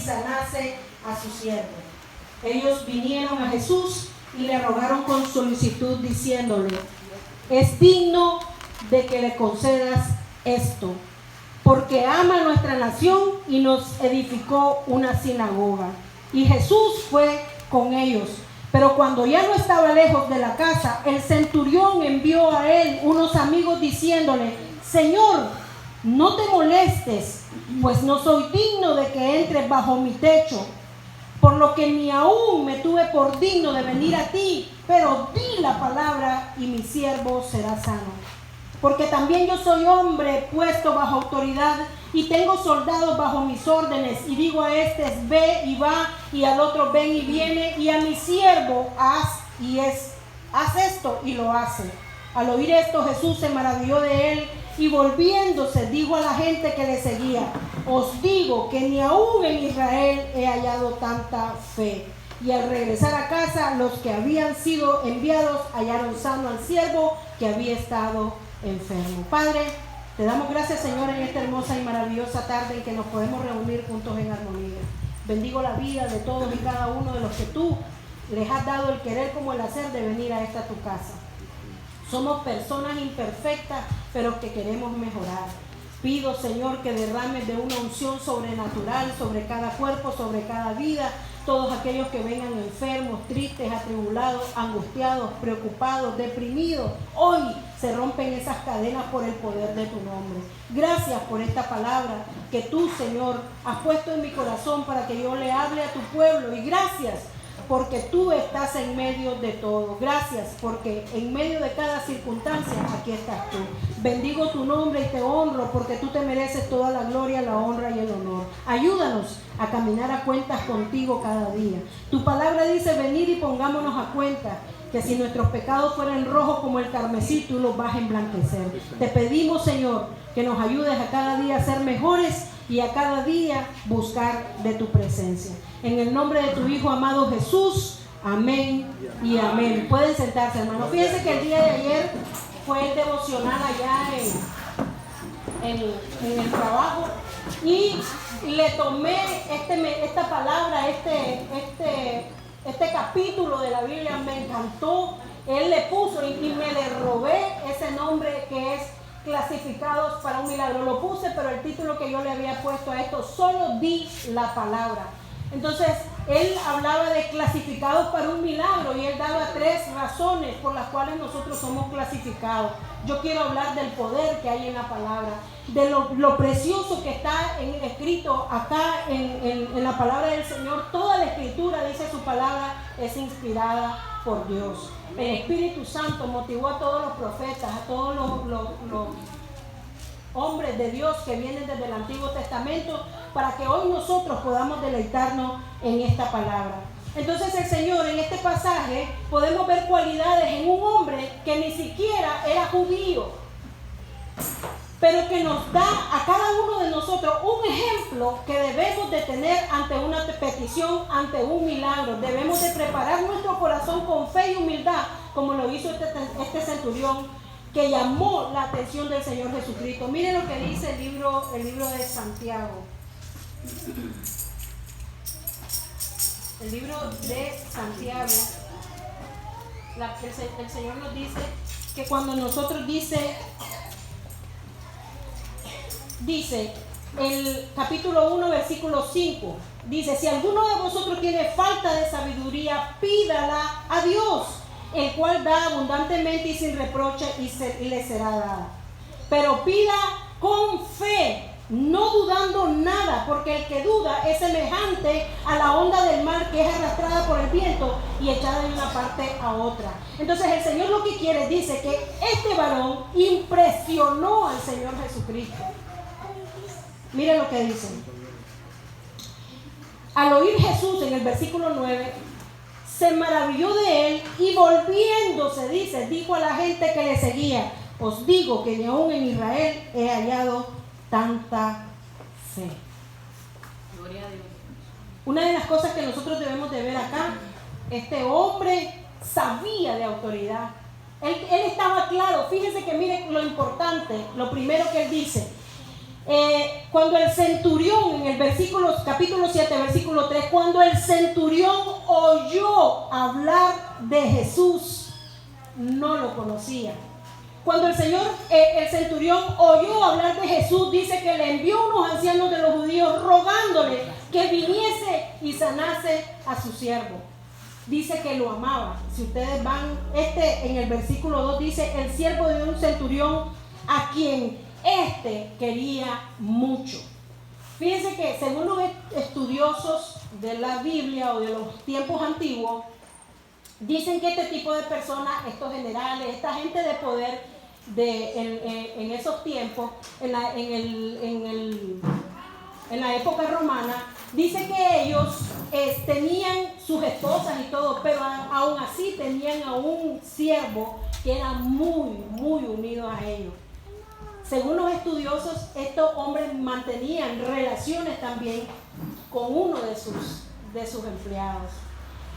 sanase a su siervo. Ellos vinieron a Jesús y le rogaron con solicitud diciéndole: es digno de que le concedas esto, porque ama nuestra nación y nos edificó una sinagoga. Y Jesús fue con ellos. Pero cuando ya no estaba lejos de la casa, el centurión envió a él unos amigos diciéndole: Señor, no te molestes, pues no soy digno de que entres bajo mi techo, por lo que ni aún me tuve por digno de venir a ti, pero di la palabra y mi siervo será sano. Porque también yo soy hombre puesto bajo autoridad y tengo soldados bajo mis órdenes, y digo a este: ve y va, y al otro: ven y viene, y a mi siervo: haz esto, y lo hace. Al oír esto, Jesús se maravilló de él, y volviéndose dijo a la gente que le seguía: os digo que ni aún en Israel he hallado tanta fe. Y al regresar a casa, los que habían sido enviados hallaron sano al siervo que había estado enfermo. Padre, te damos gracias, Señor, en esta hermosa y maravillosa tarde en que nos podemos reunir juntos en armonía. Bendigo la vida de todos y cada uno de los que tú les has dado el querer como el hacer de venir a esta tu casa. Somos personas imperfectas, pero que queremos mejorar. Pido, Señor, que derrames de una unción sobrenatural sobre cada cuerpo, sobre cada vida. Todos aquellos que vengan enfermos, tristes, atribulados, angustiados, preocupados, deprimidos, hoy se rompen esas cadenas por el poder de tu nombre. Gracias por esta palabra que tú, Señor, has puesto en mi corazón para que yo le hable a tu pueblo. Y gracias porque tú estás en medio de todo. Gracias porque en medio de cada circunstancia aquí estás tú. Bendigo tu nombre y te honro porque tú te mereces toda la gloria, la honra y el honor. Ayúdanos a caminar a cuentas contigo cada día. Tu palabra dice: venid y pongámonos a cuenta, que si nuestros pecados fueran rojos como el carmesí, tú los vas a emblanquecer. Te pedimos, Señor, que nos ayudes a cada día a ser mejores y a cada día buscar de tu presencia. En el nombre de tu Hijo amado Jesús, amén y amén. Pueden sentarse, hermanos. Fíjense que el día de ayer fue el devocional allá en el trabajo, y le tomé esta palabra, este capítulo de la Biblia, me encantó. Él le puso y me le robé ese nombre que es clasificados para un milagro. Lo puse, pero el título que yo le había puesto a esto: solo di la palabra. Entonces, él hablaba de clasificados para un milagro y él daba 3 razones por las cuales nosotros somos clasificados. Yo quiero hablar del poder que hay en la palabra, de lo precioso que está escrito acá en la palabra del Señor. Toda la escritura, dice su palabra, es inspirada por Dios. El Espíritu Santo motivó a todos los profetas, a todos los hombres de Dios que vienen desde el Antiguo Testamento, para que hoy nosotros podamos deleitarnos en esta palabra. Entonces el Señor, en este pasaje podemos ver cualidades en un hombre que ni siquiera era judío, pero que nos da a cada uno de nosotros un ejemplo que debemos de tener ante una petición, ante un milagro. Debemos de preparar nuestro corazón con fe y humildad, como lo hizo este centurión, que llamó la atención del Señor Jesucristo. Miren lo que dice el libro de Santiago. El libro de Santiago, el Señor nos dice que cuando nosotros dice el capítulo 1, versículo 5, dice: si alguno de vosotros tiene falta de sabiduría, pídala a Dios, el cual da abundantemente y sin reproche, y le será dada. Pero pida con fe, no dudando nada, porque el que duda es semejante a la onda del mar, que es arrastrada por el viento y echada de una parte a otra. Entonces el Señor lo que quiere, dice que este varón impresionó al Señor Jesucristo. Miren lo que dice. Al oír Jesús, en el versículo 9, se maravilló de él, y volviéndose, dice, dijo a la gente que le seguía: os digo que ni aún en Israel he hallado tanta fe. Gloria a Dios. Una de las cosas que nosotros debemos de ver acá, este hombre sabía de autoridad. Él estaba claro. Fíjense que miren lo importante, lo primero que él dice. Cuando el centurión, en el versículo capítulo 7, versículo 3, cuando el centurión oyó hablar de Jesús, no lo conocía. Cuando el centurión oyó hablar de Jesús, dice que le envió unos ancianos de los judíos rogándole que viniese y sanase a su siervo. Dice que lo amaba. Si ustedes van, en el versículo 2 dice, el siervo de un centurión a quien quería mucho. Fíjense que según los estudiosos de la Biblia o de los tiempos antiguos, dicen que este tipo de personas, estos generales, esta gente de poder en esos tiempos, en la época romana, dice que ellos tenían sus esposas y todo, pero aún así tenían a un siervo que era muy, muy unido a ellos. Según los estudiosos, estos hombres mantenían relaciones también con uno de sus empleados.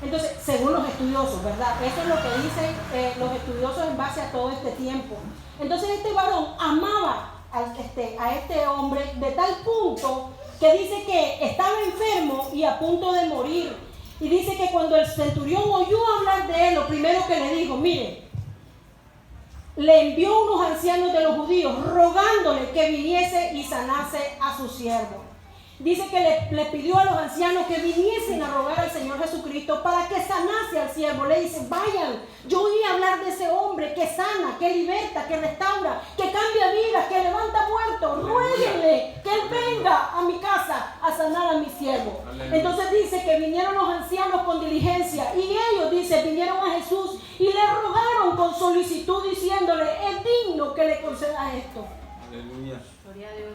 Entonces, según los estudiosos, ¿verdad? Eso es lo que dicen los estudiosos en base a todo este tiempo. Entonces, este varón amaba a este hombre de tal punto que dice que estaba enfermo y a punto de morir. Y dice que cuando el centurión oyó hablar de él, lo primero que le dijo, mire, le envió unos ancianos de los judíos rogándole que viniese y sanase a su siervo. Dice que le pidió a los ancianos que viniesen a rogar al Señor Jesucristo para que sanase al siervo. Le dice, vayan, yo oí hablar de ese hombre que sana, que liberta, que restaura, que cambia vidas, que levanta muertos. Ruéguenle que él venga a mi casa a sanar a mi siervo. Aleluya. Entonces dice que vinieron los ancianos con diligencia y ellos, dice, vinieron a Jesús y le rogaron con solicitud diciéndole, es digno que le conceda esto. Aleluya. Gloria a Dios.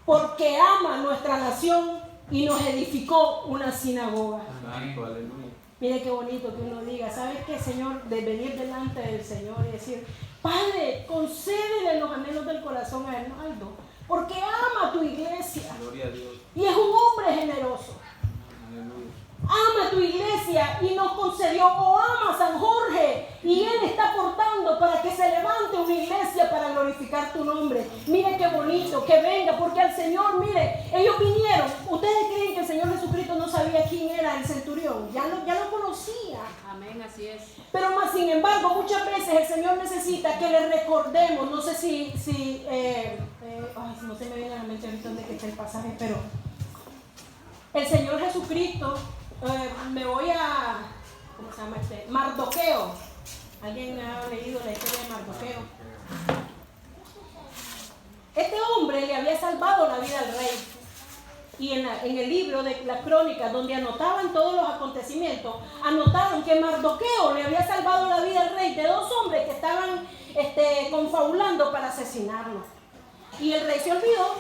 Porque ama nuestra nación y nos edificó una sinagoga. Aleluya. Mire qué bonito que uno diga, ¿sabes qué, Señor? De venir delante del Señor y decir, Padre, concédele los anhelos del corazón a Arnaldo, porque ama a tu iglesia. Gloria a Dios. Y es un hombre generoso. Aleluya. Ama tu iglesia y nos concedió, o ama a San Jorge y él está aportando para que se levante una iglesia para glorificar tu nombre. Mire qué bonito, que venga, porque al Señor, mire, ellos vinieron. Ustedes creen que el Señor Jesucristo no sabía quién era el centurión, ya lo conocía. Amén, así es. Pero más sin embargo, muchas veces el Señor necesita que le recordemos, no sé no se me viene a la mente ahorita dónde está el pasaje, pero el Señor Jesucristo, me voy a, ¿cómo se llama Mardoqueo. ¿Alguien ha leído la historia de Mardoqueo? Este hombre le había salvado la vida al rey. Y en el libro de las crónicas, donde anotaban todos los acontecimientos, anotaron que Mardoqueo le había salvado la vida al rey de dos hombres que estaban confabulando para asesinarlo. Y el rey se olvidó,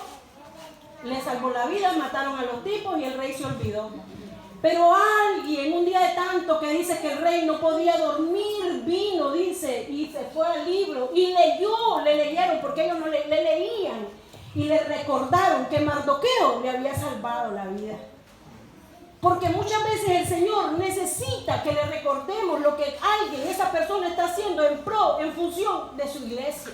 le salvó la vida, mataron a los tipos y el rey se olvidó. Pero alguien, un día de tanto que dice que el rey no podía dormir, vino, dice, y se fue al libro y le leyeron, porque ellos no le leían, y le recordaron que Mardoqueo le había salvado la vida. Porque muchas veces el Señor necesita que le recordemos lo que esa persona está haciendo en función de su iglesia.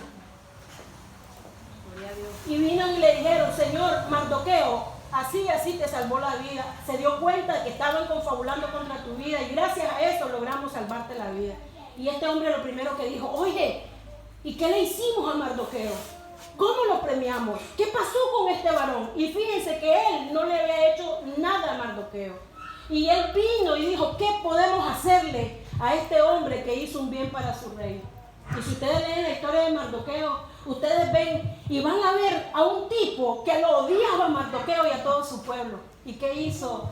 Y vino y le dijeron, Señor, Mardoqueo, así te salvó la vida. Se dio cuenta de que estaban confabulando contra tu vida y gracias a eso logramos salvarte la vida. Y este hombre lo primero que dijo, oye, ¿y qué le hicimos a Mardoqueo? ¿Cómo lo premiamos? ¿Qué pasó con este varón? Y fíjense que él no le había hecho nada a Mardoqueo. Y él vino y dijo, ¿qué podemos hacerle a este hombre que hizo un bien para su rey? Y si ustedes leen la historia de Mardoqueo, ustedes ven y van a ver a un tipo que lo odiaba a Mardoqueo y a todo su pueblo. ¿Y qué hizo?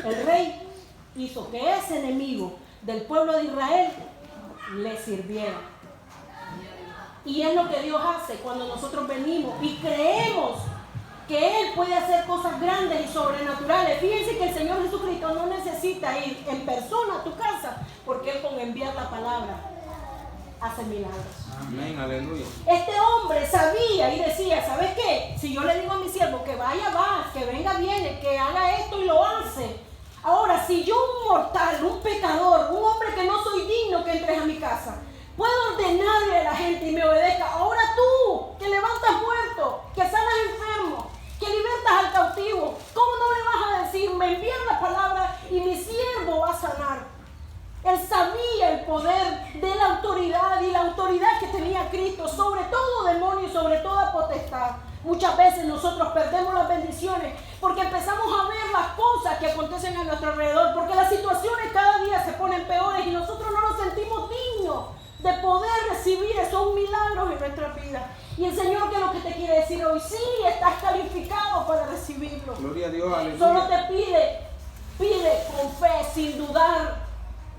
El rey hizo que ese enemigo del pueblo de Israel le sirviera. Y es lo que Dios hace cuando nosotros venimos y creemos que Él puede hacer cosas grandes y sobrenaturales. Fíjense que el Señor Jesucristo no necesita ir en persona a tu casa, porque Él con enviar la palabra hace milagros. Amén, aleluya. Este hombre sabía y decía, ¿sabes qué? Si yo le digo a mi siervo que vaya, va, que venga, viene, que haga esto y lo hace. Ahora, si yo, un mortal, un pecador, un hombre que no soy digno que entres a mi casa, puedo ordenarle a la gente y me obedezca. Ahora tú, que levantas muertos, que sanas enfermos, que libertas poder de la autoridad y la autoridad que tenía Cristo sobre todo demonio y sobre toda potestad. Muchas veces nosotros perdemos las bendiciones porque empezamos a ver las cosas que acontecen a nuestro alrededor, porque las situaciones cada día se ponen peores y nosotros no nos sentimos dignos de poder recibir esos milagros en nuestra vida. Y el Señor, ¿qué es lo que te quiere decir hoy? Sí, estás calificado para recibirlo. Gloria a Dios, aleluya. Solo te pide con fe, sin dudar,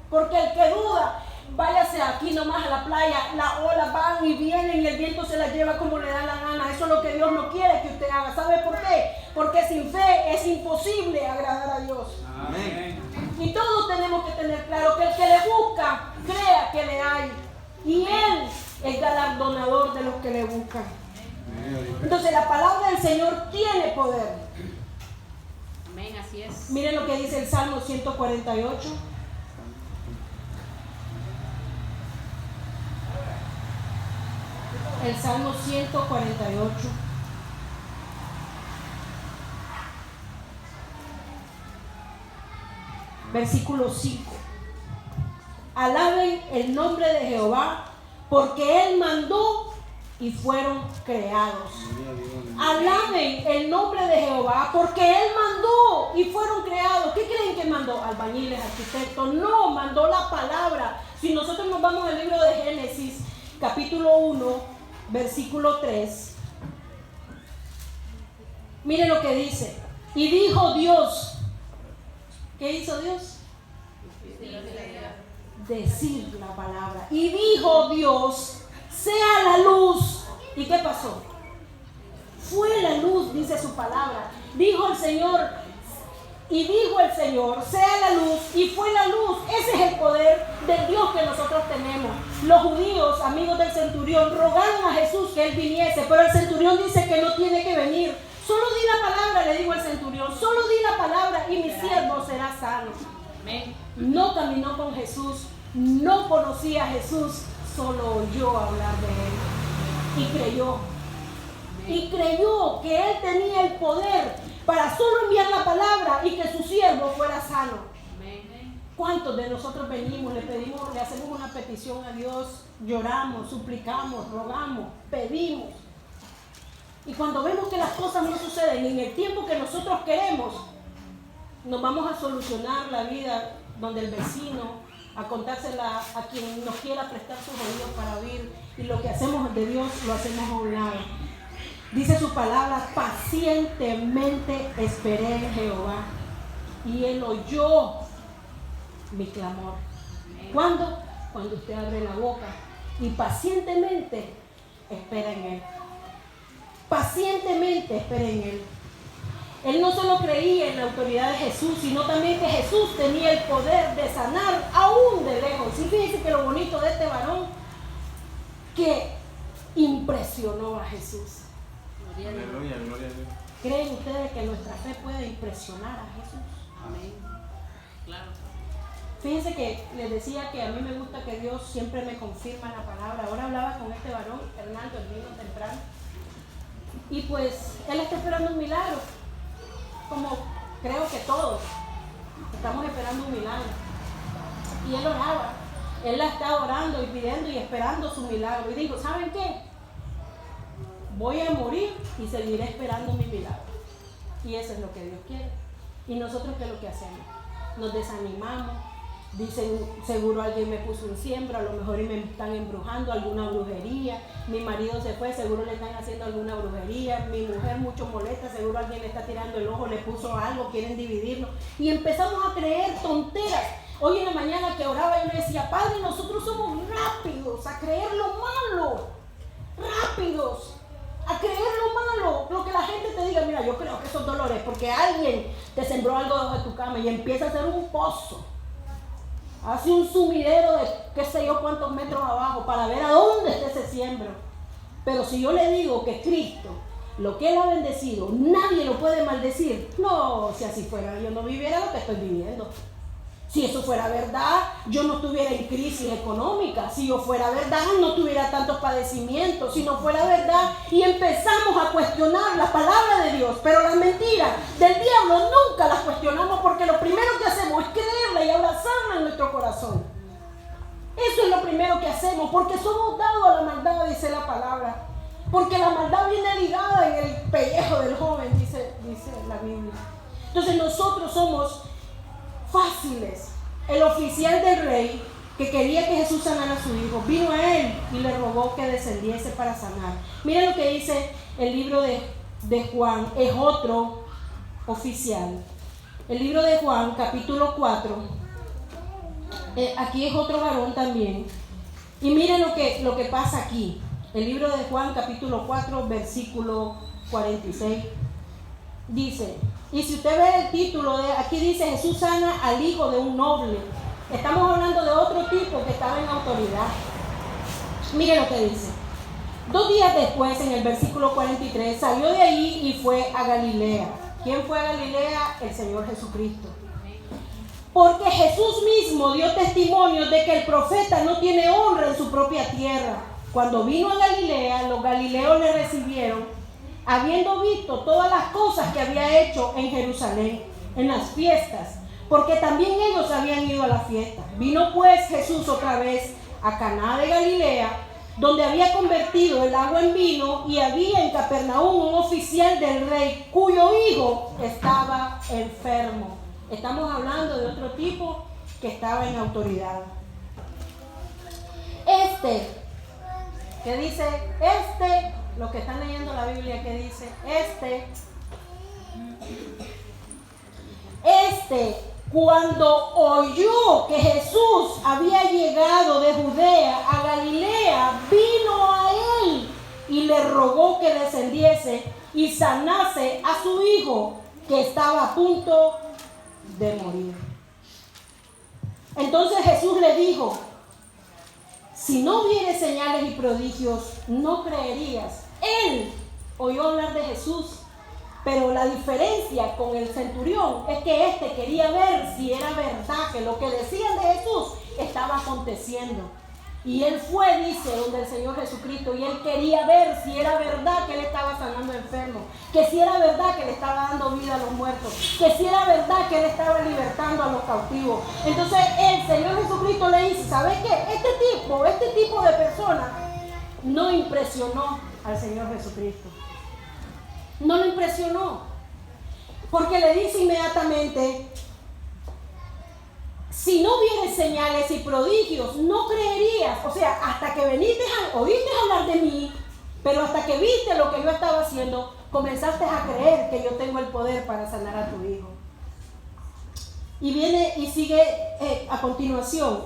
porque el que duda, váyase aquí nomás a la playa, las olas van y vienen y el viento se las lleva como le da la gana. Eso es lo que Dios no quiere que usted haga. ¿Sabe por qué? Porque sin fe es imposible agradar a Dios. Amén. Y todos tenemos que tener claro que el que le busca, crea que le hay. Y Él es galardonador de los que le buscan. Entonces la palabra del Señor tiene poder. Amén, así es. Miren lo que dice el Salmo 148. El Salmo 148. Versículo 5. Alaben el nombre de Jehová, porque Él mandó y fueron creados. Alaben el nombre de Jehová, porque Él mandó y fueron creados. ¿Qué creen que mandó? Albañiles, arquitectos. No, mandó la palabra. Si nosotros nos vamos al libro de Génesis, capítulo 1, versículo 3. Miren lo que dice. Y dijo Dios. ¿Qué hizo Dios? Decir la palabra. Y dijo Dios, sea la luz. ¿Y qué pasó? Fue la luz, dice su palabra. Dijo el Señor, y dijo el Señor, sea la luz, y fue la luz. Ese es el poder del Dios que nosotros tenemos. Los judíos, amigos del centurión, rogaron a Jesús que Él viniese, pero el centurión dice que no tiene que venir. Solo di la palabra, le dijo el centurión, solo di la palabra y mi siervo será sano. No caminó con Jesús, no conocía a Jesús, solo oyó hablar de Él y creyó. Y creyó que Él tenía el poder para solo enviar la palabra y que su siervo fuera sano. ¿Cuántos de nosotros venimos, le pedimos, le hacemos una petición a Dios, lloramos, suplicamos, rogamos, pedimos? Y cuando vemos que las cosas no suceden en el tiempo que nosotros queremos, nos vamos a solucionar la vida donde el vecino, a contársela a quien nos quiera prestar sus oídos para oír, y lo que hacemos de Dios lo hacemos a un lado. Dice su palabra, pacientemente esperé en Jehová y Él oyó mi clamor. ¿Cuándo? Cuando usted abre la boca y pacientemente espera en Él. Pacientemente espera en Él. Él no solo creía en la autoridad de Jesús, sino también que Jesús tenía el poder de sanar aún de lejos. Y fíjense que lo bonito de este varón, que impresionó a Jesús. Aleluya, gloria a Dios. ¿Creen ustedes que nuestra fe puede impresionar a Jesús? Amén. Claro. Fíjense que les decía que a mí me gusta que Dios siempre me confirma la palabra. Ahora hablaba con este varón, Hernando, el vino temprano. Y pues él está esperando un milagro. Como creo que todos estamos esperando un milagro. Y él oraba. Él la está orando y pidiendo y esperando su milagro. Y dijo, ¿saben qué? Voy a morir y seguiré esperando mi milagro. Y eso es lo que Dios quiere. ¿Y nosotros qué es lo que hacemos? Nos desanimamos. Dicen, seguro alguien me puso un siembra, a lo mejor me están embrujando, alguna brujería. Mi marido se fue, seguro le están haciendo alguna brujería. Mi mujer mucho molesta, seguro alguien le está tirando el ojo, le puso algo, quieren dividirnos. Y empezamos a creer tonteras. Hoy en la mañana que oraba yo le decía, Padre, nosotros somos rápidos a creer lo malo. Rápidos a creer lo malo, lo que la gente te diga, mira, yo creo que esos dolores, porque alguien te sembró algo debajo de tu cama y empieza a hacer un pozo, hace un sumidero de qué sé yo cuántos metros abajo para ver a dónde está ese siembro. Pero si yo le digo que Cristo, lo que Él ha bendecido, nadie lo puede maldecir. No, si así fuera, yo no viviera lo que estoy viviendo. Si eso fuera verdad, yo no estuviera en crisis económica. Si yo fuera verdad, no tuviera tantos padecimientos. Si no fuera verdad, y empezamos a cuestionar la palabra de Dios. Pero las mentiras del diablo nunca las cuestionamos, porque lo primero que hacemos es creerla y abrazarla en nuestro corazón. Eso es lo primero que hacemos, porque somos dados a la maldad, dice la palabra. Porque la maldad viene ligada en el pellejo del joven, dice la Biblia. Entonces nosotros somos fáciles. El oficial del rey, que quería que Jesús sanara a su hijo, vino a él y le rogó que descendiese para sanar. Miren lo que dice el libro de Juan, es otro oficial. El libro de Juan, capítulo 4, aquí es otro varón también. Y miren lo que pasa aquí. El libro de Juan, capítulo 4, versículo 46. Dice, y si usted ve el título, aquí dice Jesús sana al hijo de un noble. Estamos hablando de otro tipo que estaba en autoridad. Miren lo que dice. 2 días después, en el versículo 43, salió de allí y fue a Galilea. ¿Quién fue a Galilea? El Señor Jesucristo. Porque Jesús mismo dio testimonio de que el profeta no tiene honra en su propia tierra. Cuando vino a Galilea, los galileos le recibieron, habiendo visto todas las cosas que había hecho en Jerusalén, en las fiestas, porque también ellos habían ido a la fiesta. Vino pues Jesús otra vez a Caná de Galilea, donde había convertido el agua en vino, y había en Capernaum un oficial del rey cuyo hijo estaba enfermo. Estamos hablando de otro tipo que estaba en autoridad. Lo que están leyendo la Biblia, que dice, cuando oyó que Jesús había llegado de Judea a Galilea, vino a él y le rogó que descendiese y sanase a su hijo, que estaba a punto de morir. Entonces Jesús le dijo, si no hubiere señales y prodigios, no creerías. Él oyó hablar de Jesús, pero la diferencia con el centurión es que quería ver si era verdad que lo que decían de Jesús estaba aconteciendo. Y él fue, dice, donde el Señor Jesucristo, y él quería ver si era verdad que él estaba sanando enfermos, que si era verdad que le estaba dando vida a los muertos, que si era verdad que él estaba libertando a los cautivos. Entonces el Señor Jesucristo le dice, ¿sabes qué? Este tipo de persona no impresionó al Señor Jesucristo. No lo impresionó, porque le dice inmediatamente, si no hubiere señales y prodigios, no creerías. O sea, hasta que oíste hablar de mí, pero hasta que viste lo que yo estaba haciendo, comenzaste a creer que yo tengo el poder para sanar a tu hijo. Y viene y sigue a continuación.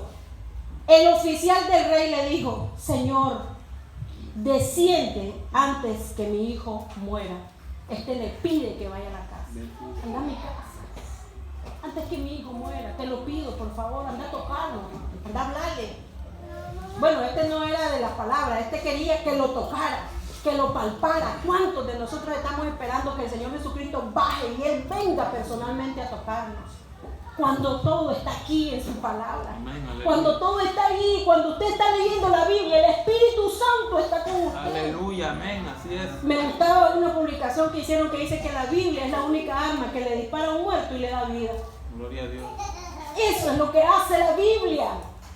El oficial del rey le dijo, Señor, desciende antes que mi hijo muera. Le pide que vaya a la casa. Anda a mi casa. Antes que mi hijo muera, te lo pido, por favor, anda a tocarlo, anda a hablarle. Bueno, no era de las palabras, quería que lo tocara, que lo palpara. ¿Cuántos de nosotros estamos esperando que el Señor Jesucristo baje y Él venga personalmente a tocarnos? Cuando todo está aquí en su palabra. Amén, cuando todo está ahí, cuando usted está leyendo la Biblia, el Espíritu Santo está con usted. Aleluya, amén, así es. Me gustaba una publicación que hicieron que dice que la Biblia es la única arma que le dispara a un muerto y le da vida. Gloria a Dios. Eso es lo que hace la Biblia,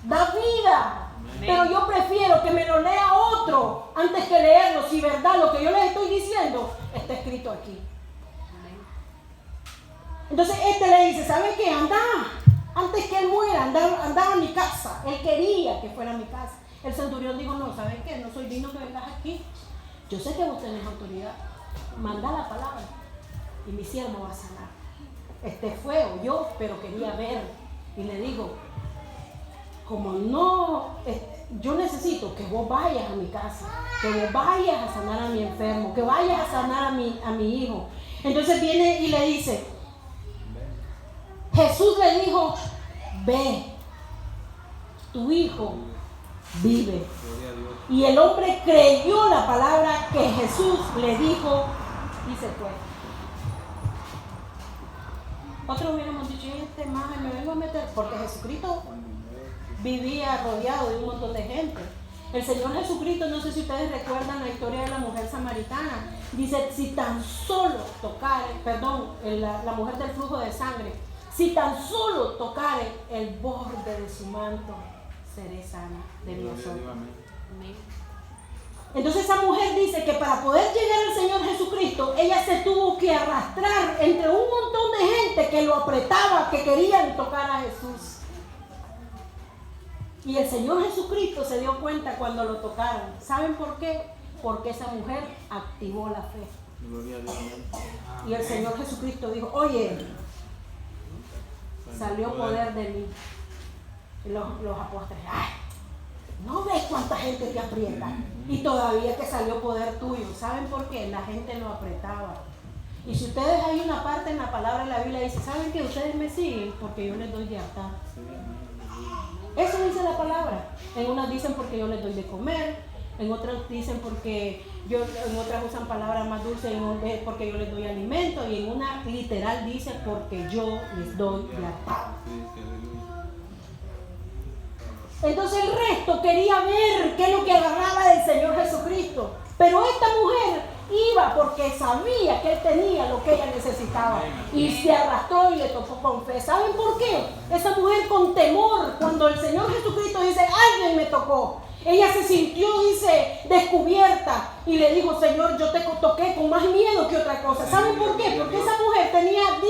da vida. Amén. Pero yo prefiero que me lo lea otro antes que leerlo, si verdad lo que yo les estoy diciendo está escrito aquí. Entonces le dice, ¿sabes qué? Anda, antes que él muera, anda a mi casa. Él quería que fuera a mi casa. El centurión dijo, no, ¿sabes qué? No soy digno que vengas aquí. Yo sé que vos tenés autoridad. Manda la palabra y mi siervo va a sanar. Oyó, pero quería ver. Y le digo, como no, yo necesito que vos vayas a mi casa, que vos vayas a sanar a mi enfermo, que vayas a sanar a mi hijo. Entonces viene y le dice, Jesús le dijo, ve, tu hijo vive. Y el hombre creyó la palabra que Jesús le dijo y se fue. Otros hubiéramos dicho, más me vengo a meter, porque Jesucristo vivía rodeado de un montón de gente. El Señor Jesucristo, no sé si ustedes recuerdan la historia de la mujer samaritana, dice, si tan solo tocare, la mujer del flujo de sangre, si tan solo tocare el borde de su manto, seré sana de mi Gloria a azote. Dios, amén. Amén. Entonces esa mujer dice que para poder llegar al Señor Jesucristo, ella se tuvo que arrastrar entre un montón de gente que lo apretaba, que querían tocar a Jesús. Y el Señor Jesucristo se dio cuenta cuando lo tocaron. ¿Saben por qué? Porque esa mujer activó la fe. Gloria a Dios, amén. Y el Señor Jesucristo dijo, oye, salió poder de mí. Y los apóstoles, ¡ay! ¿No ves cuánta gente te aprieta? Y todavía que salió poder tuyo. ¿Saben por qué? La gente lo apretaba. Y si ustedes hay una parte en la palabra de la Biblia dice, ¿saben que ustedes me siguen? Porque yo les doy de hartar. Eso dice la palabra. En unas dicen porque yo les doy de comer, en otras dicen porque en otras usan palabras más dulces, porque yo les doy alimento, y en una literal dice porque yo les doy de hartar. Entonces el resto quería ver qué es lo que agarraba del Señor Jesucristo. Pero esta mujer iba porque sabía que Él tenía lo que ella necesitaba. Y se arrastró y le tocó con fe. ¿Saben por qué? Esa mujer con temor, cuando el Señor Jesucristo dice, alguien me tocó. Ella se sintió, dice, descubierta. Y le dijo, Señor, yo te toqué con más miedo que otra cosa. ¿Saben por qué? Porque esa mujer tenía 10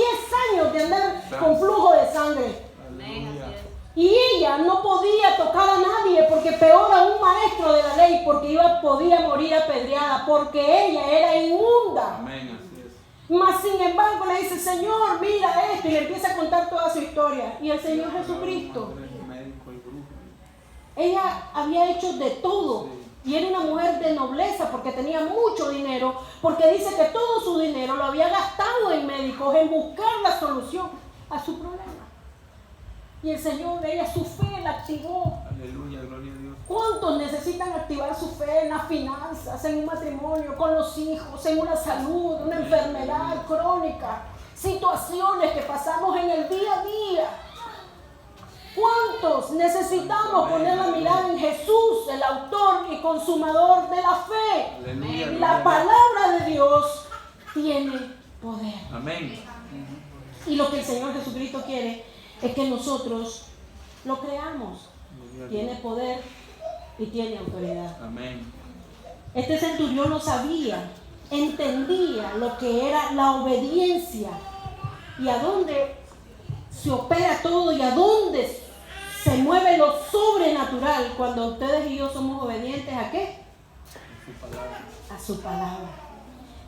años de andar con flujo de sangre. Amén, así es. Y ella no podía tocar a nadie, porque peor a un maestro de la ley, porque podía morir apedreada, porque ella era inmunda. Amén, así es. Mas sin embargo le dice, Señor, mira esto, y le empieza a contar toda su historia. Y el Señor Jesucristo, ella había hecho de todo, y era una mujer de nobleza, porque tenía mucho dinero, porque dice que todo su dinero lo había gastado en médicos, en buscar la solución a su problema. Y el Señor de ella, su fe la activó. Aleluya, gloria a Dios. ¿Cuántos necesitan activar su fe en las finanzas, en un matrimonio, con los hijos, en una salud, una enfermedad crónica? Situaciones que pasamos en el día a día. ¿Cuántos necesitamos poner la mirada en Jesús, el autor y consumador de la fe? Aleluya, La palabra de Dios tiene poder. Amén. Y lo que el Señor Jesucristo quiere es que nosotros lo creamos. Tiene poder y tiene autoridad. Amén. Este centurión lo sabía, entendía lo que era la obediencia y a dónde se opera todo y a dónde se mueve lo sobrenatural cuando ustedes y yo somos obedientes ¿a qué? A su palabra.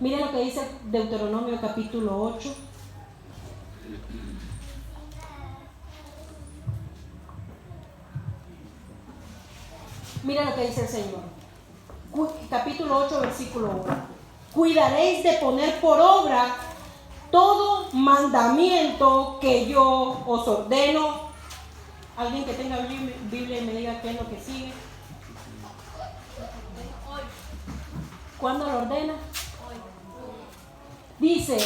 Miren lo que dice Deuteronomio capítulo 8. Mira lo que dice el Señor. Capítulo 8, versículo 1. Cuidaréis de poner por obra todo mandamiento que yo os ordeno. Alguien que tenga Biblia y me diga qué es lo que sigue. ¿Cuándo lo ordena? Dice,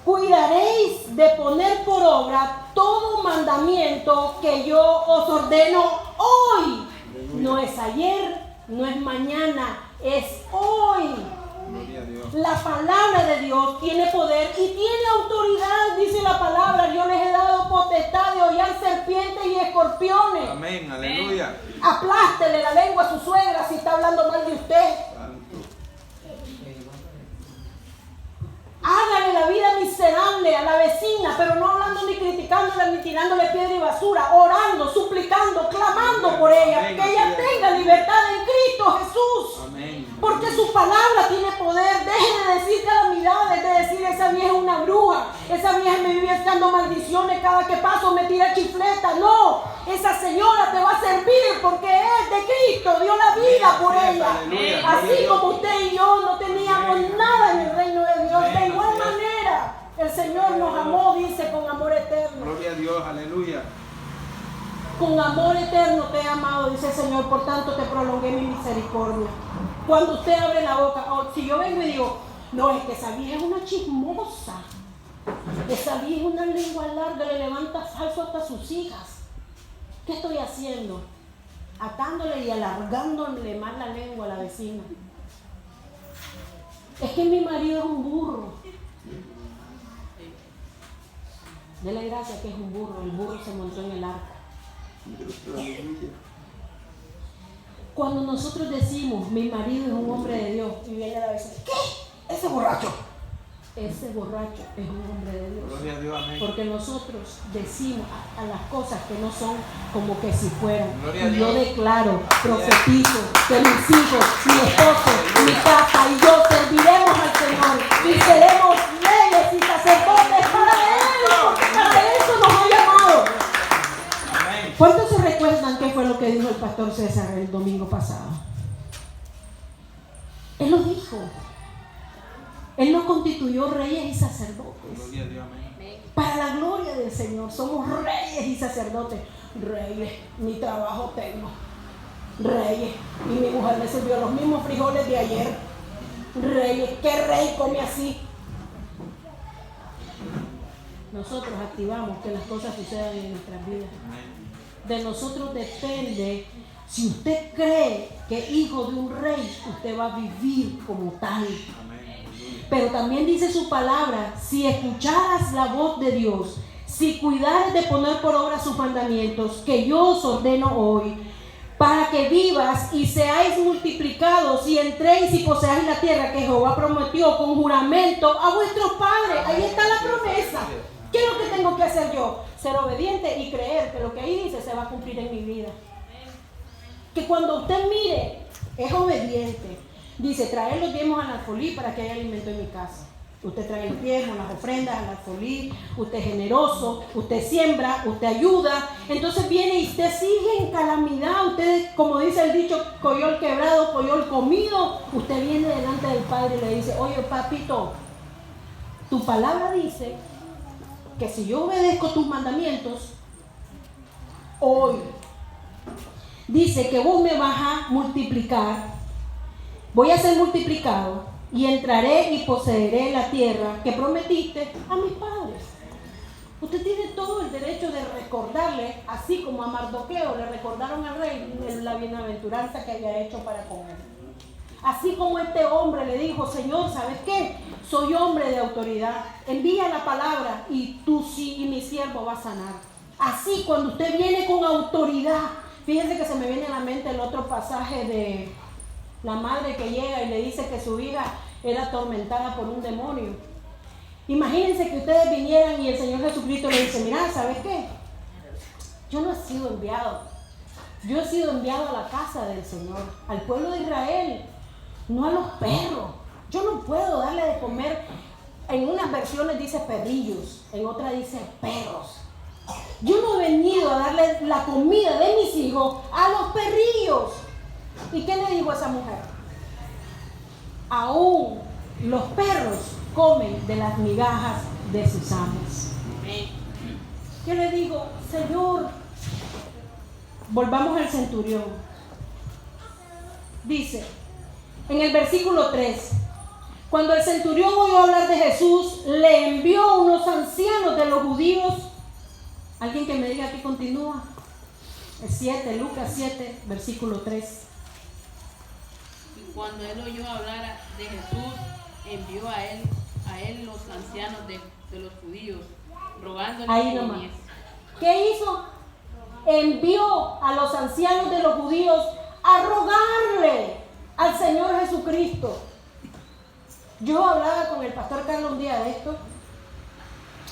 cuidaréis de poner por obra todo mandamiento que yo os ordeno hoy. No es ayer, no es mañana, es hoy. Gloria a Dios. La palabra de Dios tiene poder y tiene autoridad, dice la palabra. Yo les he dado potestad de hollar serpientes y escorpiones. Amén, aleluya. Aplástele la lengua a su suegra si está hablando mal de usted. Hágale la vida miserable a la vecina, pero no hablando ni criticándola ni tirándole piedra y basura, orando, suplicando, clamando por ella, Amén, que ella tenga libertad en Cristo Jesús. Amén. Porque su palabra tiene poder. Dejen de decir calamidades, de decir esa vieja es una bruja, esa vieja me vive echando maldiciones cada que paso, me tira chifleta. No, esa señora te va a servir porque es de Cristo, dio la vida por ella. Aleluya. Así como usted y yo no teníamos nada en el reino de Dios, de Amén. igual manera el Señor nos amó, dice, con amor eterno. Gloria a Dios, aleluya. Con amor eterno te he amado, dice el Señor, por tanto te prolongué mi misericordia. Cuando usted abre la boca, si yo vengo y digo, no, es que esa vieja es una chismosa, esa vieja es una lengua larga, le levanta falso hasta sus hijas. ¿Qué estoy haciendo? Atándole y alargándole más la lengua a la vecina. Es que mi marido es un burro. Dele gracias que es un burro, el burro se montó en el arca. Cuando nosotros decimos, mi marido es un hombre de Dios, y viene a la vez, ¿qué? Ese borracho. Ese borracho es un hombre de Dios. Gloria a Dios, amén. Porque nosotros decimos a las cosas que no son como que si fueran. Gloria a Y yo Dios. declaro, profetizo, que mis hijos, mi esposo, mi casa y yo serviremos al Señor y seremos reyes y sacerdotes para Él, porque para eso nos ha llamado. Amén. ¿Cuántos se recuerdan qué fue lo que dijo el pastor César el domingo pasado? Él lo dijo. Él nos constituyó reyes y sacerdotes. Gloria a Dios, amén. Para la gloria del Señor, somos reyes y sacerdotes. Reyes, ni trabajo tengo. Reyes, y mi mujer me sirvió los mismos frijoles de ayer. Reyes, ¿qué rey come así? Nosotros activamos que las cosas sucedan en nuestras vidas. Amén. De nosotros depende. Si usted cree que es hijo de un rey, usted va a vivir como tal. Amén. Pero también dice su palabra, si escucharas la voz de Dios, si cuidares de poner por obra sus mandamientos, que yo os ordeno hoy, para que vivas y seáis multiplicados y entréis y poseáis la tierra que Jehová prometió con juramento a vuestros padres. Ahí está la promesa. ¿Qué es lo que tengo que hacer yo? Ser obediente y creer que lo que ahí dice se va a cumplir en mi vida. Que cuando usted mire, es obediente. Dice, traer los diezmos al alfolí para que haya alimento en mi casa. Usted trae los diezmos, las ofrendas al alfolí, usted es generoso, usted siembra, usted ayuda. Entonces viene y usted sigue en calamidad. Usted, como dice el dicho, coyol quebrado, coyol comido. Usted viene delante del Padre y le dice, oye papito, tu palabra dice que si yo obedezco tus mandamientos, hoy dice que vos me vas a multiplicar. Voy a ser multiplicado y entraré y poseeré la tierra que prometiste a mis padres. Usted tiene todo el derecho de recordarle, así como a Mardoqueo le recordaron al rey la bienaventuranza que había hecho para con él. Así como este hombre le dijo, Señor, ¿sabes qué? Soy hombre de autoridad. Envía la palabra y tú sí y mi siervo va a sanar. Así cuando usted viene con autoridad, fíjense que se me viene a la mente el otro pasaje de la madre que llega y le dice que su hija era atormentada por un demonio. Imagínense que ustedes vinieran y el Señor Jesucristo le dice, mira, ¿sabes qué? Yo no he sido enviado. Yo he sido enviado a la casa del Señor, al pueblo de Israel, no a los perros. Yo no puedo darle de comer. En unas versiones dice perrillos, en otras dice perros. Yo no he venido a darle la comida de mis hijos a los perrillos. ¿Y qué le dijo esa mujer? Aún los perros comen de las migajas de sus amos. ¿Qué le digo? Señor, volvamos al centurión. Dice, en el versículo 3, cuando el centurión oyó hablar de Jesús, le envió unos ancianos de los judíos. ¿Alguien que me diga que continúa? El 7, Lucas 7, versículo 3. Cuando él oyó hablar de Jesús, envió a él los ancianos de los judíos, rogándole Ahí que nomás. viniese. ¿Qué hizo? Envió a los ancianos de los judíos a rogarle al Señor Jesucristo. Yo hablaba con el pastor Carlos un día de esto.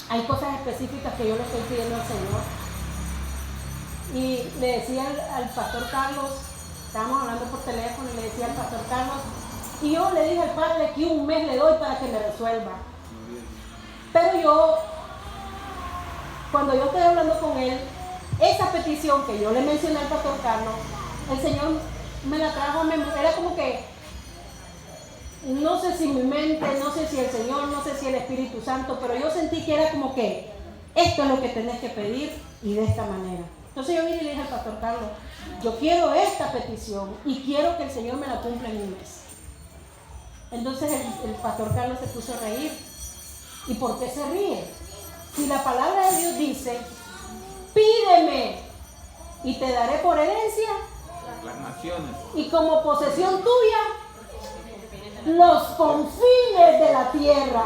Hay cosas específicas que yo le estoy pidiendo al Señor. Y le decía al pastor Carlos, estábamos hablando por teléfono y le decía al pastor Carlos, y yo le dije al Padre que un mes le doy para que me resuelva. Pero yo, cuando yo estoy hablando con él, esa petición que yo le mencioné al pastor Carlos, el Señor me la trajo a memoria. Era como que, no sé si mi mente, no sé si el Señor, no sé si el Espíritu Santo, pero yo sentí que era como que, esto es lo que tenés que pedir y de esta manera. Entonces yo vine y le dije al pastor Carlos, yo quiero esta petición y quiero que el Señor me la cumpla en un mes. Entonces el pastor Carlos se puso a reír. ¿Y por qué se ríe? Si la palabra de Dios dice, pídeme y te daré por herencia Las naciones. y como posesión tuya los confines de la tierra.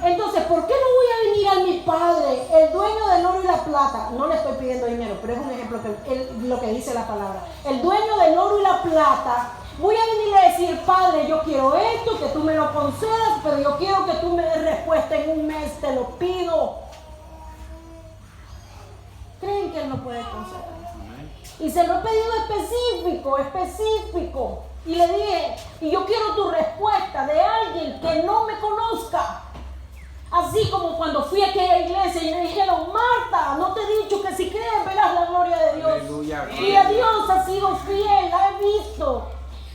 Entonces, ¿por qué no voy a venir a mi Padre, el dueño del oro y la plata? No le estoy pidiendo dinero, pero es un ejemplo ejemplo, lo que dice la palabra. El dueño del oro y la plata, voy a venir a decir, Padre, yo quiero esto, que tú me lo concedas, pero yo quiero que tú me des respuesta en un mes, te lo pido. ¿Creen que Él no puede conceder? Y se lo he pedido específico. Y le dije, y yo quiero tu respuesta de alguien que no me conozca. Así como cuando fui a aquella iglesia y me dijeron, Marta, no te he dicho que si crees verás la gloria de Dios. Aleluya. Y a Dios ha sido fiel, la he visto.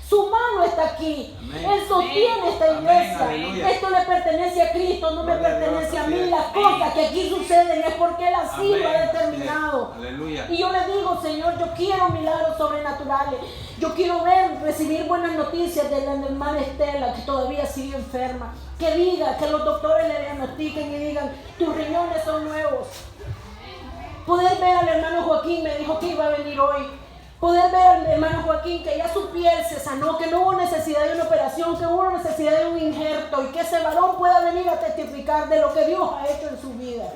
Su mano está aquí. Amén. Él sostiene esta iglesia. Amén. Esto le pertenece a Cristo, no me Gloria a pertenece Dios. a mí. Así Las es. cosas que aquí suceden es porque Él así lo ha Amén. determinado. Aleluya. Y yo le digo, Señor, yo quiero milagros sobrenaturales. Yo quiero recibir buenas noticias de la hermana Estela, que todavía sigue enferma. Que diga, que los doctores le diagnostiquen y digan, tus riñones son nuevos. Poder ver al hermano Joaquín, me dijo que iba a venir hoy. Poder ver al hermano Joaquín que ya su piel se sanó, que no hubo necesidad de una operación, que hubo necesidad de un injerto, y que ese varón pueda venir a testificar de lo que Dios ha hecho en su vida.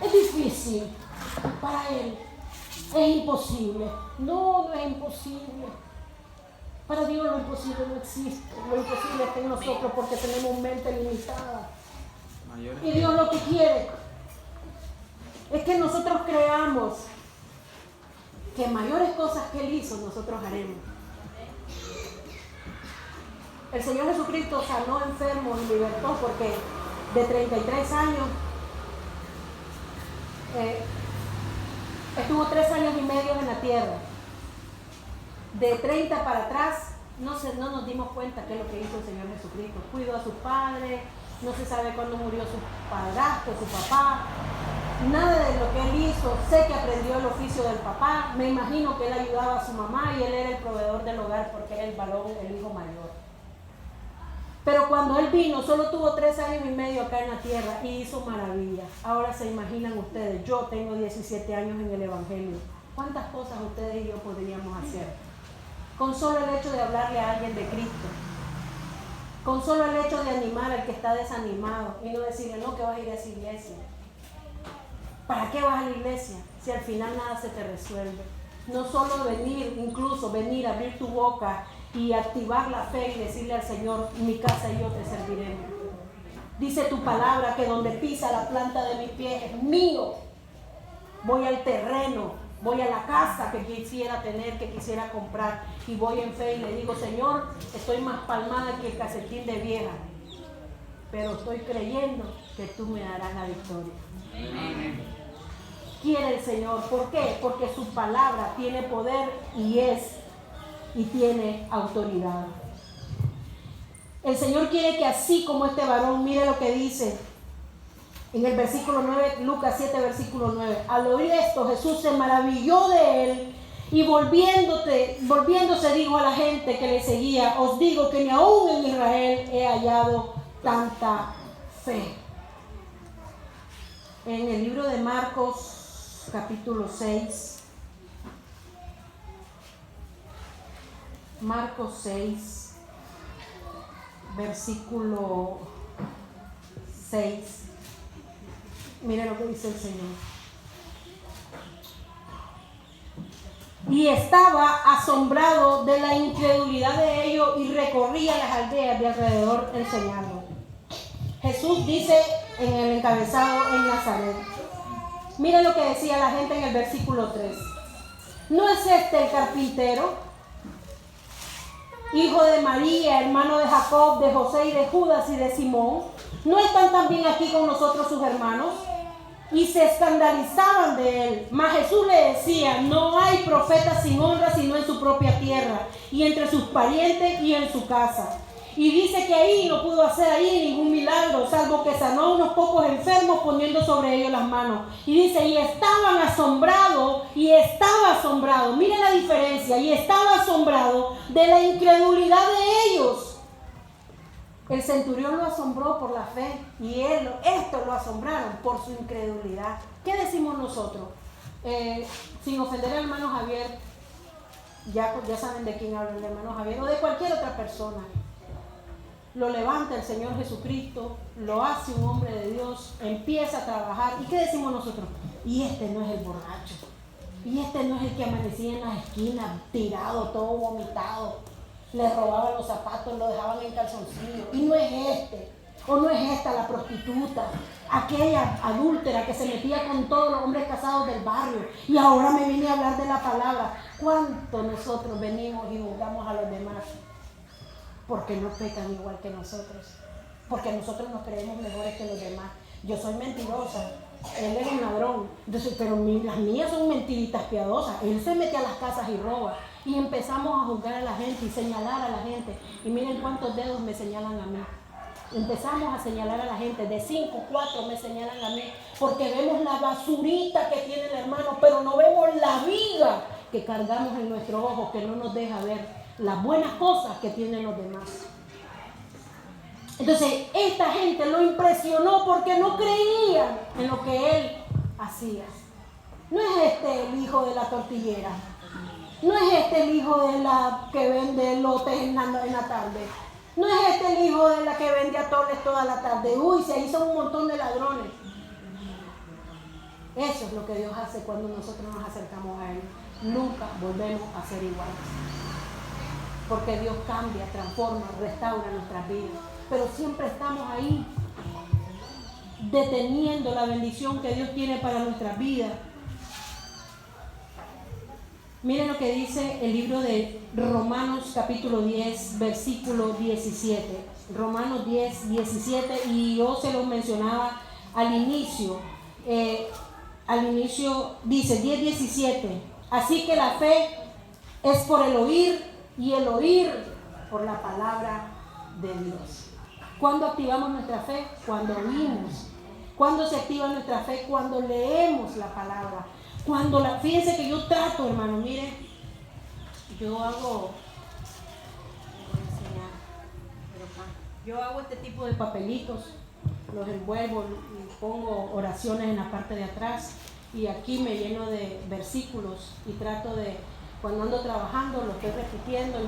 Es difícil para él. Es imposible. No es imposible. Para Dios lo imposible no existe. Lo imposible está en nosotros porque tenemos mente limitada. Y Dios lo que quiere es que nosotros creamos que mayores cosas que Él hizo nosotros haremos. El Señor Jesucristo sanó enfermos y libertó, porque de 33 años estuvo 3 años y medio en la tierra. De 30 para atrás no nos dimos cuenta qué es lo que hizo el Señor Jesucristo. Cuidó a sus padres, no se sabe cuándo murió su padrastro, su papá. Nada de lo que él hizo. Sé que aprendió el oficio del papá. Me imagino que él ayudaba a su mamá y él era el proveedor del hogar porque era el varón, el hijo mayor. Pero cuando él vino, solo tuvo 3 años y medio acá en la tierra y hizo maravillas. Ahora se imaginan ustedes, yo tengo 17 años en el Evangelio. ¿Cuántas cosas ustedes y yo podríamos hacer? Con solo el hecho de hablarle a alguien de Cristo. Con solo el hecho de animar al que está desanimado y no decirle, no, que vas a ir a esa iglesia. ¿Para qué vas a la iglesia si al final nada se te resuelve? No solo venir, incluso venir, abrir tu boca y activar la fe y decirle al Señor, mi casa y yo te serviremos. Dice tu palabra que donde pisa la planta de mis pies es mío. Voy al terreno, voy a la casa que quisiera tener, que quisiera comprar, y voy en fe y le digo, Señor, estoy más palmada que el calcetín de vieja, pero estoy creyendo que tú me darás la victoria. Amén. Quiere el Señor. ¿Por qué? Porque su palabra tiene poder y tiene autoridad. El Señor quiere que así como este varón, mire lo que dice en el versículo 9, Lucas 7, versículo 9. Al oír esto, Jesús se maravilló de él y volviéndose dijo a la gente que le seguía, os digo que ni aún en Israel he hallado tanta fe. En el libro de Marcos, capítulo 6, Marcos 6, versículo 6, mire lo que dice el Señor. Y estaba asombrado de la incredulidad de ellos y recorría las aldeas de alrededor enseñando. Jesús dice en el encabezado en Nazaret. Miren lo que decía la gente en el versículo 3. ¿No es este el carpintero, hijo de María, hermano de Jacob, de José y de Judas y de Simón? ¿No están también aquí con nosotros sus hermanos? Y se escandalizaban de él. Mas Jesús le decía, no hay profeta sin honra sino en su propia tierra, y entre sus parientes y en su casa. Y dice que ahí no pudo hacer ahí ningún milagro, salvo que sanó a unos pocos enfermos poniendo sobre ellos las manos. Y dice, y estaba asombrado, miren la diferencia, y estaba asombrado de la incredulidad de ellos. El centurión lo asombró por la fe, y esto lo asombraron por su incredulidad. ¿Qué decimos nosotros? Sin ofender al hermano Javier, ya saben de quién habla el hermano Javier, o de cualquier otra persona. Lo levanta el Señor Jesucristo, lo hace un hombre de Dios, empieza a trabajar. ¿Y qué decimos nosotros? Y este no es el borracho. Y este no es el que amanecía en las esquinas, tirado, todo vomitado. Le robaban los zapatos, lo dejaban en calzoncillo. Y no es este, o no es esta la prostituta, aquella adúltera que se metía con todos los hombres casados del barrio. Y ahora me vine a hablar de la palabra. ¿Cuánto nosotros venimos y juzgamos a los demás? Porque no pecan igual que nosotros. Porque nosotros nos creemos mejores que los demás. Yo soy mentirosa, él es un ladrón, entonces, pero las mías son mentiritas piadosas. Él se mete a las casas y roba. Y empezamos a juzgar a la gente y señalar a la gente. Y miren cuántos dedos me señalan a mí. Empezamos a señalar a la gente. De 5, 4 me señalan a mí. Porque vemos la basurita que tiene el hermano, pero no vemos la viga que cargamos en nuestros ojos, que no nos deja ver las buenas cosas que tienen los demás. Entonces, esta gente lo impresionó porque no creían en lo que él hacía. No es este el hijo de la tortillera. No es este el hijo de la que vende lotes en la tarde. No es este el hijo de la que vende atoles toda la tarde. Uy, se hizo un montón de ladrones. Eso es lo que Dios hace cuando nosotros nos acercamos a Él. Nunca volvemos a ser iguales. Porque Dios cambia, transforma, restaura nuestras vidas. Pero siempre estamos ahí, deteniendo la bendición que Dios tiene para nuestras vidas. Miren lo que dice el libro de Romanos capítulo 10, versículo 17. Romanos 10, 17, y yo se lo mencionaba al inicio. Dice 10, 17. Así que la fe es por el oír y el oír por la palabra de Dios. ¿Cuándo activamos nuestra fe? Cuando oímos. ¿Cuándo se activa nuestra fe? Cuando leemos la palabra. Fíjense que yo trato, hermano, miren, yo hago este tipo de papelitos, los envuelvo y pongo oraciones en la parte de atrás y aquí me lleno de versículos y trato de, cuando ando trabajando, lo estoy repitiendo y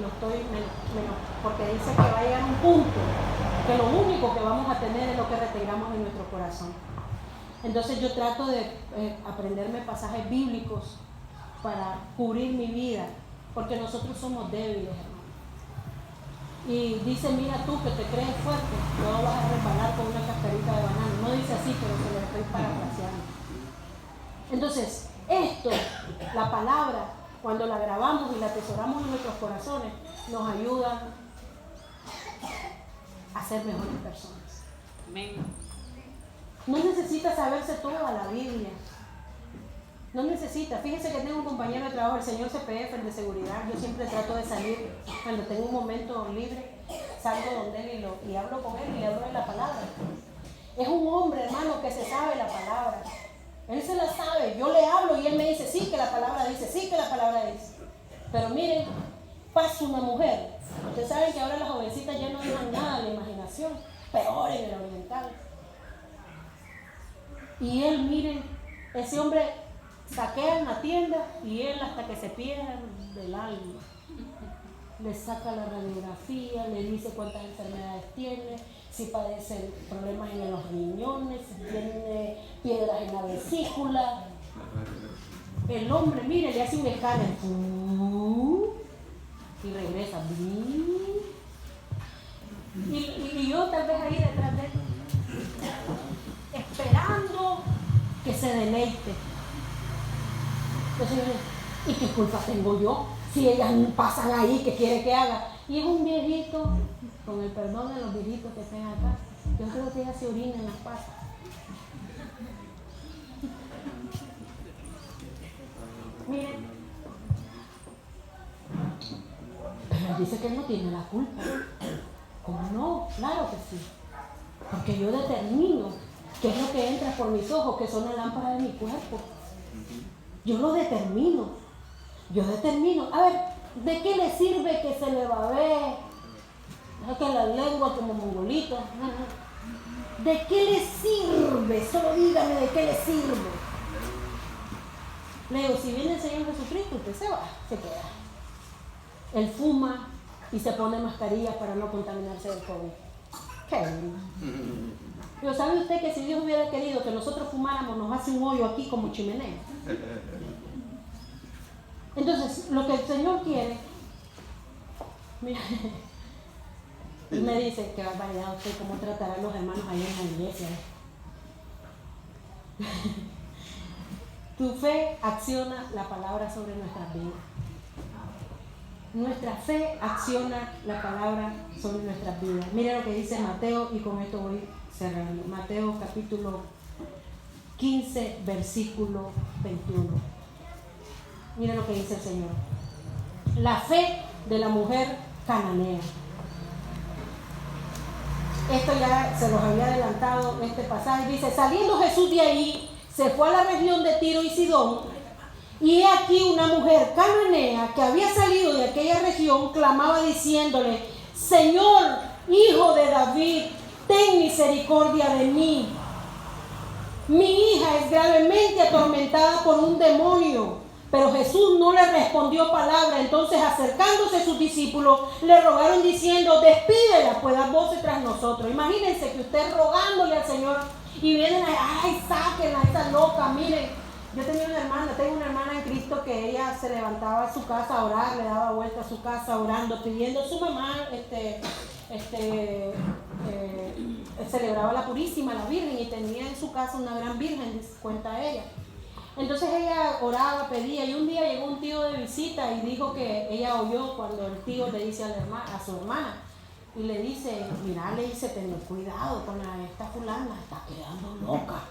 porque dice que va a llegar un punto que lo único que vamos a tener es lo que retengamos en nuestro corazón. Entonces yo trato de aprenderme pasajes bíblicos para cubrir mi vida, porque nosotros somos débiles, hermano. Y dice, mira tú que te crees fuerte, no vas a resbalar con una cascarita de banano. No dice así, pero se lo estoy parafraseando. Entonces, esto, la palabra, cuando la grabamos y la atesoramos en nuestros corazones, nos ayuda a ser mejores personas. Amén. No necesita saberse toda la Biblia. No necesita. Fíjense que tengo un compañero de trabajo, el señor CPF, el de seguridad. Yo siempre trato de salir, cuando tengo un momento libre, salgo donde él y hablo con él y le hablo de la palabra. Es un hombre, hermano, que se sabe la palabra. Él se la sabe. Yo le hablo y él me dice, sí que la palabra dice, sí que la palabra dice. Pero miren, pasa una mujer. Ustedes saben que ahora las jovencitas ya no dejan nada de la imaginación. Peor en el oriental. Y él, miren, ese hombre saquea en la tienda y él hasta que se pierde del alma. Le saca la radiografía, le dice cuántas enfermedades tiene, si padece problemas en los riñones, si tiene piedras en la vesícula. El hombre, mire, le hace un escáner y regresa. Y yo tal vez ahí detrás de él, esperando que se deleite. Entonces, ¿y qué culpa tengo yo? Si ellas pasan ahí, ¿qué quiere que haga? Y es un viejito, con el perdón de los viejitos que estén acá, yo creo que ella se orina en las patas. Miren, pero dice que él no tiene la culpa. ¿Cómo no? Claro que sí. Porque yo determino qué es lo que entra por mis ojos, que son la lámpara de mi cuerpo. Yo lo determino. Yo determino. A ver, ¿de qué le sirve que se le babee? Que la lengua como mongolito. ¿De qué le sirve? Solo dígame de qué le sirve. Le digo, si viene el Señor Jesucristo, usted se va, se queda. Él fuma y se pone mascarillas para no contaminarse del COVID. Qué lindo. Pero ¿sabe usted que si Dios hubiera querido que nosotros fumáramos, nos hace un hoyo aquí como chimenea? Entonces, lo que el Señor quiere, mira, y me dice que vaya usted cómo tratará a los hermanos ahí en la iglesia. Tu fe acciona la palabra sobre nuestras vidas. Nuestra fe acciona la palabra sobre nuestras vidas. Mira lo que dice Mateo, y con esto voy cerrando. Mateo capítulo 15, versículo 21. Mira lo que dice el Señor. La fe de la mujer cananea. Esto ya se los había adelantado este pasaje. Dice, saliendo Jesús de ahí, se fue a la región de Tiro y Sidón. Y he aquí una mujer cananea que había salido de aquella región, clamaba diciéndole, Señor, Hijo de David, ten misericordia de mí. Mi hija es gravemente atormentada por un demonio. Pero Jesús no le respondió palabra. Entonces, acercándose sus discípulos, le rogaron diciendo, despídela, pues da voces tras nosotros. Imagínense que usted rogándole al Señor y vienen a, ay, sáquenla, esta loca, miren. Yo tengo una hermana en Cristo que ella se levantaba a su casa a orar, le daba vuelta a su casa orando, pidiendo a su mamá, celebraba la Purísima, la Virgen, y tenía en su casa una gran Virgen, cuenta ella. Entonces ella oraba, pedía, y un día llegó un tío de visita y dijo que ella oyó cuando el tío le dice a su hermana, y le dice, mira, le dice, ten cuidado con esta fulana, está quedando loca.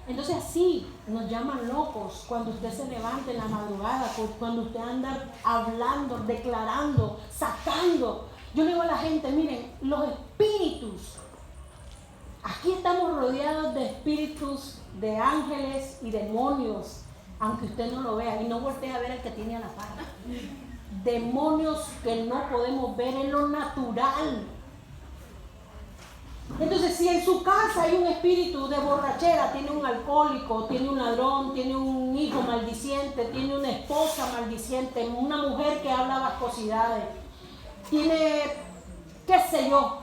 Entonces así nos llaman locos cuando usted se levanta en la madrugada, cuando usted anda hablando, declarando, sacando. Yo le digo a la gente, miren, los espíritus, aquí estamos rodeados de espíritus, de ángeles y demonios, aunque usted no lo vea, y no voltee a ver al que tiene a la par. Demonios que no podemos ver en lo natural. Entonces, si en su casa hay un espíritu de borrachera, tiene un alcohólico, tiene un ladrón, tiene un hijo maldiciente, tiene una esposa maldiciente, una mujer que habla vascosidades, tiene, qué sé yo,